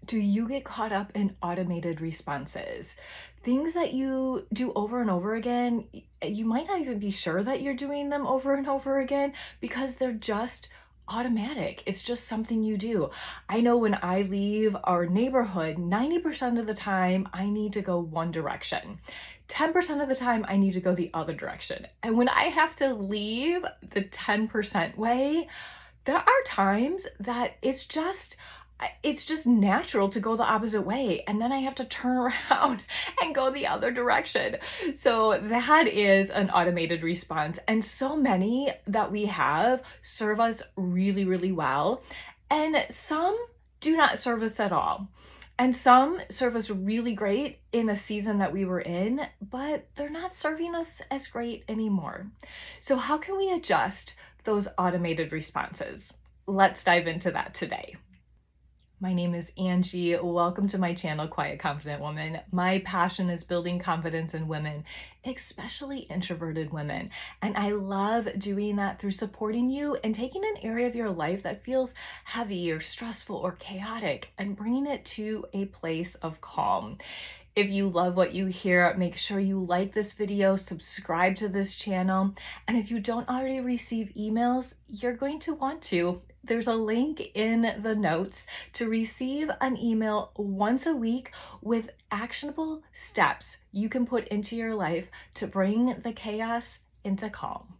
Do you get caught up in automated responses? Things that you do over and over again, you might not even be sure that you're doing them over and over again because they're just automatic. It's just something you do. I know when I leave our neighborhood, 90% of the time I need to go one direction. 10% of the time I need to go the other direction. And when I have to leave the 10% way, there are times that it's just natural to go the opposite way, and then I have to turn around and go the other direction. So that is an automated response, and so many that we have serve us really, really well, and some do not serve us at all. And some serve us really great in a season that we were in, but they're not serving us as great anymore. So how can we adjust those automated responses? Let's dive into that today. My name is Angie. Welcome to my channel, Quiet Confident Woman. My passion is building confidence in women, especially introverted women. And I love doing that through supporting you and taking an area of your life that feels heavy or stressful or chaotic and bringing it to a place of calm. If you love what you hear, make sure you like this video, subscribe to this channel, and if you don't already receive emails, you're going to want to. There's a link in the notes to receive an email once a week with actionable steps you can put into your life to bring the chaos into calm.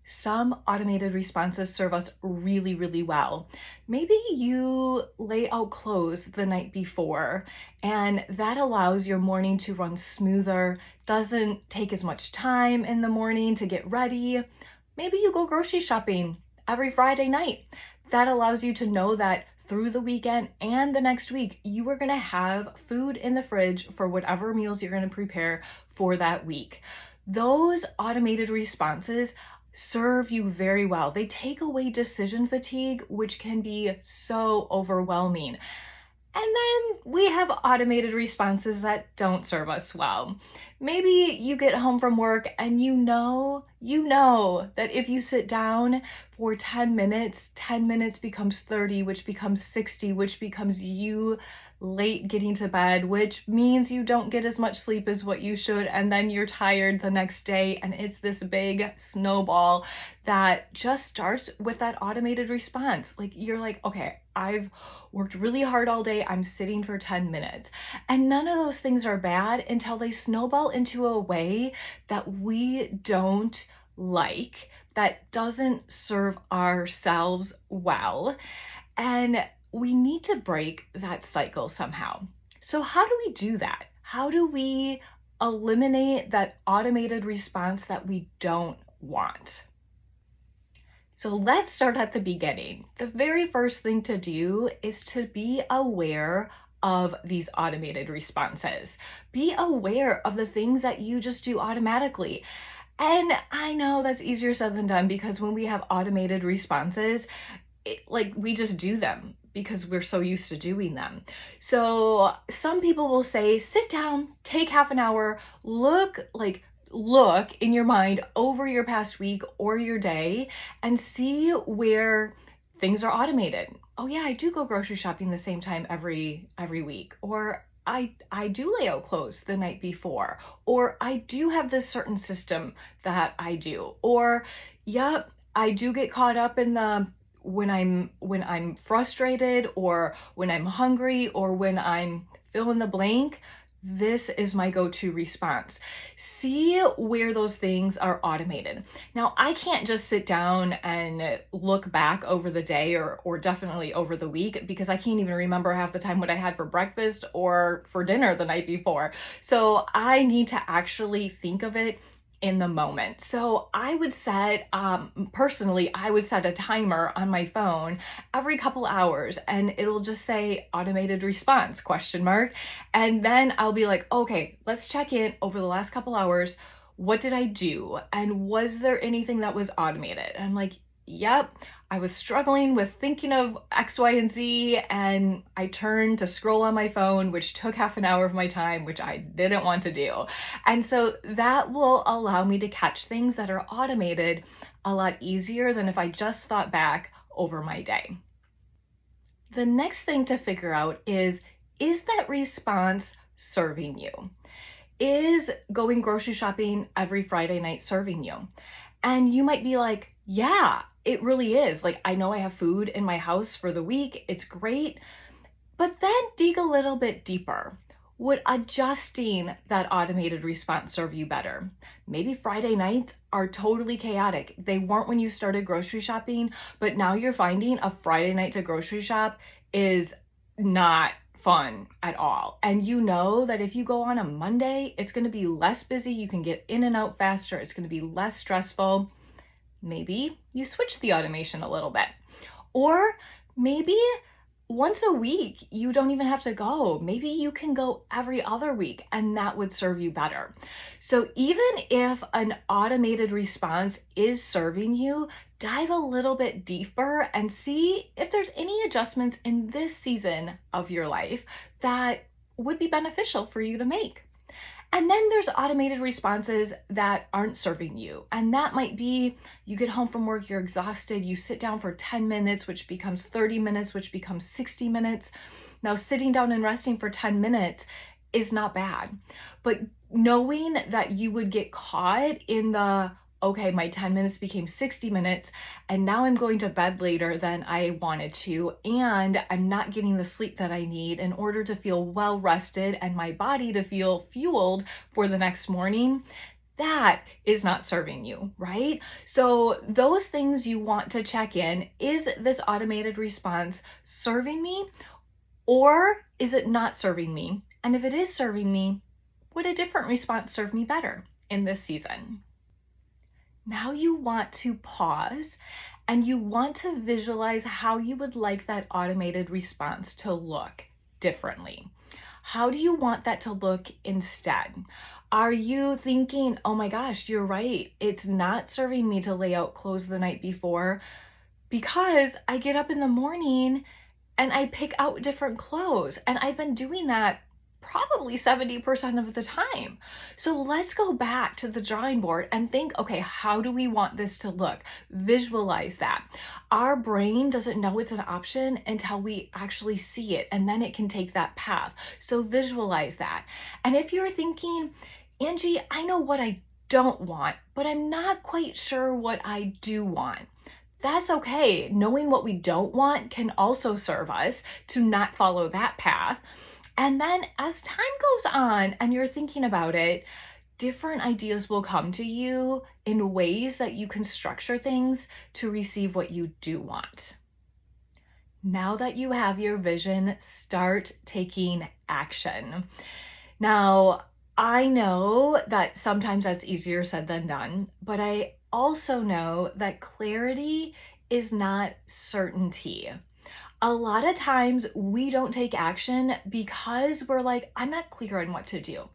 Some automated responses serve us really, really well. Maybe you lay out clothes the night before, and that allows your morning to run smoother, doesn't take as much time in the morning to get ready. Maybe you go grocery shopping every Friday night. That allows you to know that through the weekend and the next week, you are going to have food in the fridge for whatever meals you're going to prepare for that week. Those automated responses serve you very well. They take away decision fatigue, which can be so overwhelming. And then we have automated responses that don't serve us well. Maybe you get home from work and you know that if you sit down for 10 minutes, 10 minutes becomes 30, which becomes 60, which becomes you late getting to bed, which means you don't get as much sleep as what you should, and then you're tired the next day, and it's this big snowball that just starts with that automated response. Like you're like, okay, I've worked really hard all day, I'm sitting for 10 minutes. And none of those things are bad until they snowball into a way that we don't like, that doesn't serve ourselves well. And we need to break that cycle somehow. So how do we do that? How do we eliminate that automated response that we don't want? So let's start at the beginning. The very first thing to do is to be aware of these automated responses. Be aware of the things that you just do automatically. And I know that's easier said than done because when we have automated responses, we just do them because we're so used to doing them. So some people will say, sit down, take half an hour, look in your mind over your past week or your day and see where things are automated. Oh yeah, I do go grocery shopping the same time every week, or I do lay out clothes the night before, or I do have this certain system that I do, or yep, I do get caught up in the when I'm frustrated, or when I'm hungry, or when I'm fill in the blank, this is my go-to response. See where those things are automated. Now, I can't just sit down and look back over the day or definitely over the week because I can't even remember half the time what I had for breakfast or for dinner the night before. So I need to actually think of it in the moment. So I would set, personally, I would set a timer on my phone every couple hours and it'll just say automated response, ? And then I'll be like, okay, let's check in over the last couple hours. What did I do? And was there anything that was automated? And I'm like, yep, I was struggling with thinking of X, Y, and Z, and I turned to scroll on my phone, which took half an hour of my time, which I didn't want to do. And so that will allow me to catch things that are automated a lot easier than if I just thought back over my day. The next thing to figure out is is that response serving you? Is going grocery shopping every Friday night serving you? And you might be like, yeah, it really is. Like, I know I have food in my house for the week. It's great. But then dig a little bit deeper. Would adjusting that automated response serve you better? Maybe Friday nights are totally chaotic. They weren't when you started grocery shopping, but now you're finding a Friday night to grocery shop is not fun at all. And you know that if you go on a Monday, it's going to be less busy. You can get in and out faster. It's going to be less stressful. Maybe you switch the automation a little bit. Or maybe once a week, you don't even have to go. Maybe you can go every other week, and that would serve you better. So even if an automated response is serving you, dive a little bit deeper and see if there's any adjustments in this season of your life that would be beneficial for you to make. And then there's automated responses that aren't serving you. And that might be you get home from work, you're exhausted, you sit down for 10 minutes, which becomes 30 minutes, which becomes 60 minutes. Now, sitting down and resting for 10 minutes is not bad. But knowing that you would get caught in the, okay, my 10 minutes became 60 minutes, and now I'm going to bed later than I wanted to, and I'm not getting the sleep that I need in order to feel well rested and my body to feel fueled for the next morning, that is not serving you, right? So those things you want to check in. Is this automated response serving me, or is it not serving me? And if it is serving me, would a different response serve me better in this season? Now you want to pause and you want to visualize how you would like that automated response to look differently. How do you want that to look instead? Are you thinking, oh my gosh, you're right. It's not serving me to lay out clothes the night before because I get up in the morning and I pick out different clothes. And I've been doing that probably 70% of the time. So let's go back to the drawing board and think, okay, how do we want this to look? Visualize that. Our brain doesn't know it's an option until we actually see it, and then it can take that path. So visualize that. And if you're thinking, Angie, I know what I don't want, but I'm not quite sure what I do want. That's okay. Knowing what we don't want can also serve us to not follow that path. And then as time goes on and you're thinking about it, different ideas will come to you in ways that you can structure things to receive what you do want. Now that you have your vision, start taking action. Now, I know that sometimes that's easier said than done, but I also know that clarity is not certainty. A lot of times we don't take action because we're like, I'm not clear on what to do.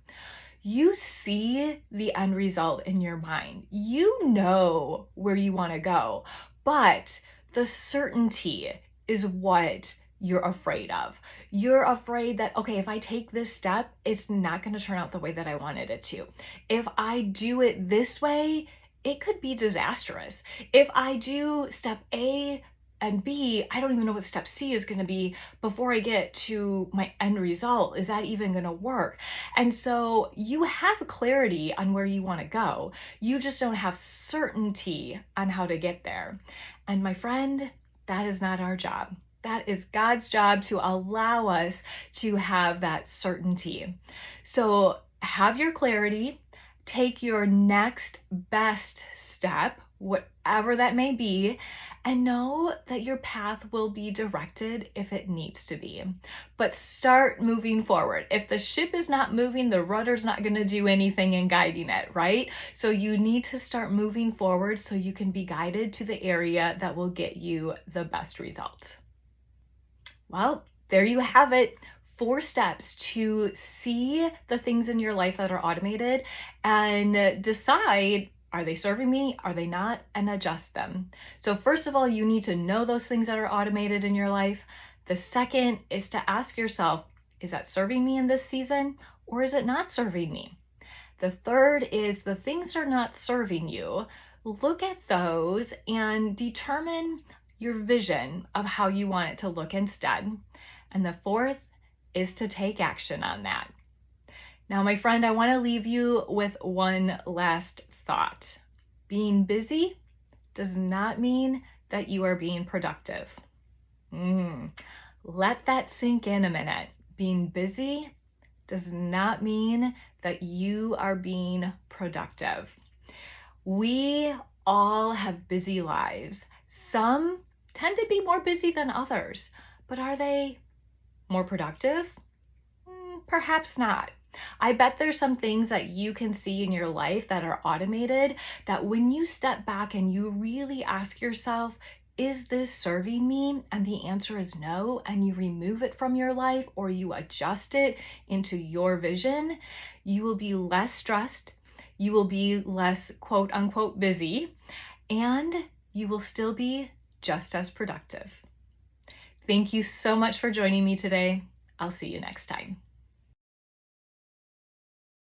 You see the end result in your mind. You know where you want to go, but the certainty is what you're afraid of. You're afraid that, okay, if I take this step, it's not going to turn out the way that I wanted it to. If I do it this way, it could be disastrous. If I do step A and B, I don't even know what step C is going to be before I get to my end result. Is that even going to work? And so you have clarity on where you want to go. You just don't have certainty on how to get there. And my friend, that is not our job. That is God's job to allow us to have that certainty. So have your clarity, take your next best step, whatever that may be, and know that your path will be directed if it needs to be. But start moving forward. If the ship is not moving, the rudder's not going to do anything in guiding it, right? So you need to start moving forward so you can be guided to the area that will get you the best result. Well, there you have it. 4 steps to see the things in your life that are automated and decide, are they serving me? Are they not? And adjust them. So first of all, you need to know those things that are automated in your life. The second is to ask yourself, is that serving me in this season or is it not serving me? The third is the things that are not serving you. Look at those and determine your vision of how you want it to look instead. And the fourth is to take action on that. Now, my friend, I want to leave you with one last thought. Being busy does not mean that you are being productive. Let that sink in a minute. Being busy does not mean that you are being productive. We all have busy lives. Some tend to be more busy than others, but are they more productive? Perhaps not. I bet there's some things that you can see in your life that are automated that when you step back and you really ask yourself, is this serving me? And the answer is no, and you remove it from your life or you adjust it into your vision, you will be less stressed, you will be less quote unquote busy, and you will still be just as productive. Thank you so much for joining me today. I'll see you next time.